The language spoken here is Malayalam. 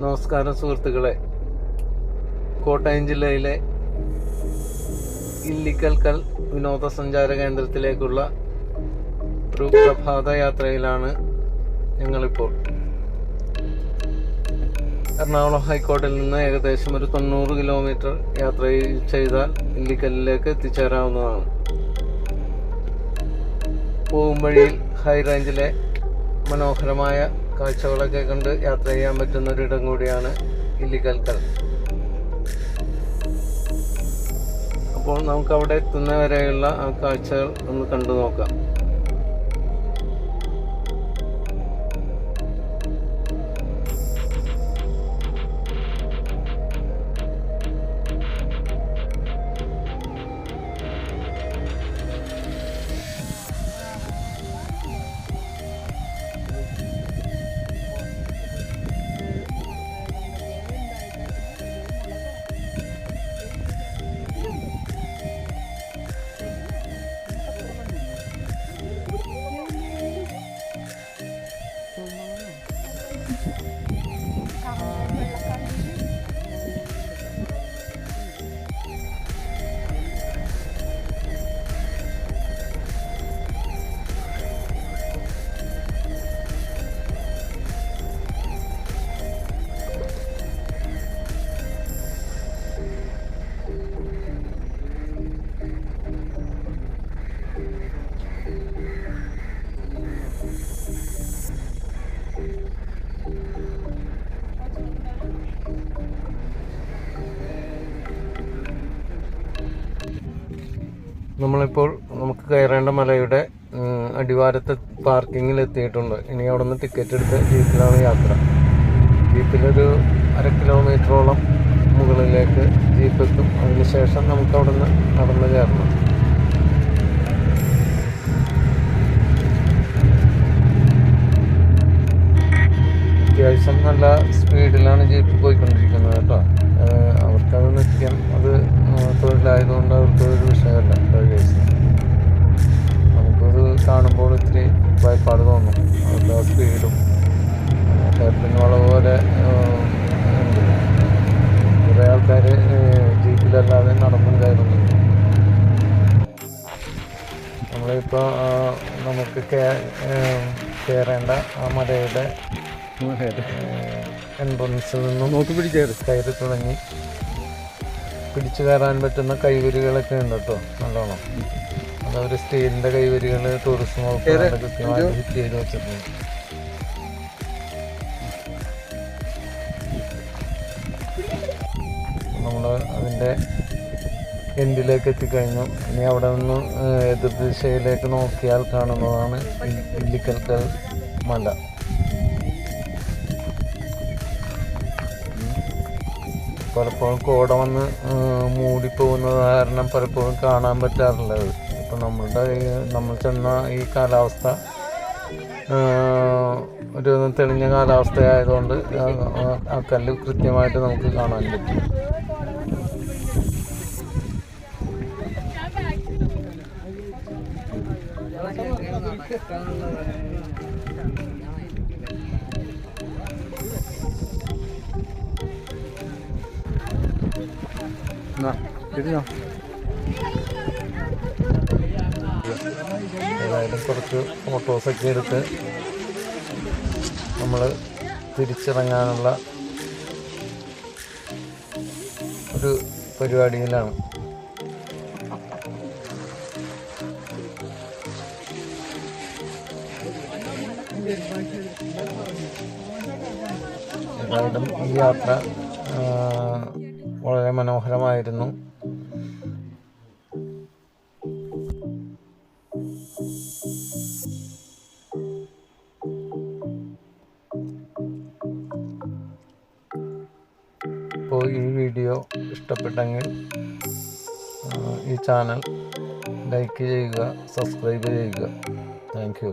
നമസ്കാരം സുഹൃത്തുക്കളെ. കോട്ടയം ജില്ലയിലെ ഇല്ലിക്കൽ വിനോദസഞ്ചാര കേന്ദ്രത്തിലേക്കുള്ള ഒരു പ്രഭാത യാത്രയിലാണ് ഞങ്ങളിപ്പോൾ. എറണാകുളം ഹൈക്കോടതിയിൽ നിന്ന് ഏകദേശം ഒരു 90 കിലോമീറ്റർ യാത്ര ചെയ്താൽ ഇല്ലിക്കലിലേക്ക് എത്തിച്ചേരാവുന്നതാണ്. പോകും വഴിയിൽ ഹൈ റേഞ്ചിലെ മനോഹരമായ കാഴ്ചകളൊക്കെ കണ്ട് യാത്ര ചെയ്യാൻ പറ്റുന്ന ഒരിടം കൂടിയാണ് ഇല്ലിക്കൽ. അപ്പോൾ നമുക്ക് അവിടെ എത്തുന്ന വരെയുള്ള ആ കാഴ്ചകൾ ഒന്ന് കണ്ടു നോക്കാം. നമ്മളിപ്പോൾ നമുക്ക് കയറേണ്ട മലയുടെ അടിവാരത്തെ പാർക്കിങ്ങിൽ എത്തിയിട്ടുണ്ട്. ഇനി അവിടെ നിന്ന് ടിക്കറ്റ് എടുത്ത് ജീപ്പിലാണ് യാത്ര. ജീപ്പിലൊരു 1/2 കിലോമീറ്ററോളം മുകളിലേക്ക് ജീപ്പ് എത്തും. അതിനുശേഷം നമുക്ക് അവിടെ നിന്ന് നടന്നു കയറണം. അത്യാവശ്യം നല്ല സ്പീഡിലാണ് ജീപ്പ് പോയിക്കൊണ്ടിരിക്കുന്നത് കേട്ടോ. അവർക്കത് നിത്യം അത് തൊഴിലായതുകൊണ്ട് അവർക്ക് ഒരു വിഷയമല്ല. ഡ്രൈവേഴ്സ് നമുക്കത് കാണുമ്പോൾ ഇത്തിരി ഭയപ്പാട് തോന്നും. അവരുടെ സ്പീഡും ഹെയർപിൻ വളവ് പോലെ ഉണ്ട്. കുറേ ആൾക്കാർ ജീപ്പിലല്ലാതെ നടന്നും കയറുന്നുണ്ട്. നമ്മളിപ്പോൾ നമുക്ക് കയറേണ്ട ആ മലയുടെ എൻട്രൻസിൽ നിന്നും നോക്കി കയറി തുടങ്ങി പിടിച്ചു കയറാൻ പറ്റുന്ന കൈവരികളൊക്കെ ഉണ്ട് കേട്ടോ. നല്ലോണം അതവർ സ്റ്റീലിൻ്റെ കൈവരികൾ ടൂറിസം വകുപ്പ് കൃത്യമായിട്ട് ഫിറ്റ് ചെയ്ത് വെച്ചിട്ടുണ്ട്. നമ്മൾ അതിൻ്റെ എൻഡിലേക്ക് എത്തിക്കഴിഞ്ഞു. ഇനി അവിടെ നിന്ന് എതിർ ദിശയിലേക്ക് നോക്കിയാൽ കാണുന്നതാണ് ഇല്ലിക്കൽ മല. പലപ്പോഴും കോട വന്ന് മൂടിപ്പോകുന്നത് കാരണം പലപ്പോഴും കാണാൻ പറ്റാറില്ല. ഇപ്പം നമ്മൾ ചെന്ന ഈ കാലാവസ്ഥ ഒരു തെളിഞ്ഞ കാലാവസ്ഥയായതുകൊണ്ട് ആ കല്ല് കൃത്യമായിട്ട് നമുക്ക് കാണാൻ പറ്റും. ഏതായാലും കുറച്ച് ഫോട്ടോസൊക്കെ എടുത്ത് നമ്മൾ തിരിച്ചിറങ്ങാനുള്ള ഒരു പരിപാടിയിലാണ്. ഏതായാലും ഈ യാത്ര വളരെ മനോഹരമായിരുന്നു. അപ്പോൾ ഈ വീഡിയോ ഇഷ്ടപ്പെട്ടെങ്കിൽ ഈ ചാനൽ ലൈക്ക് ചെയ്യുക, സബ്സ്ക്രൈബ് ചെയ്യുക. Thank you.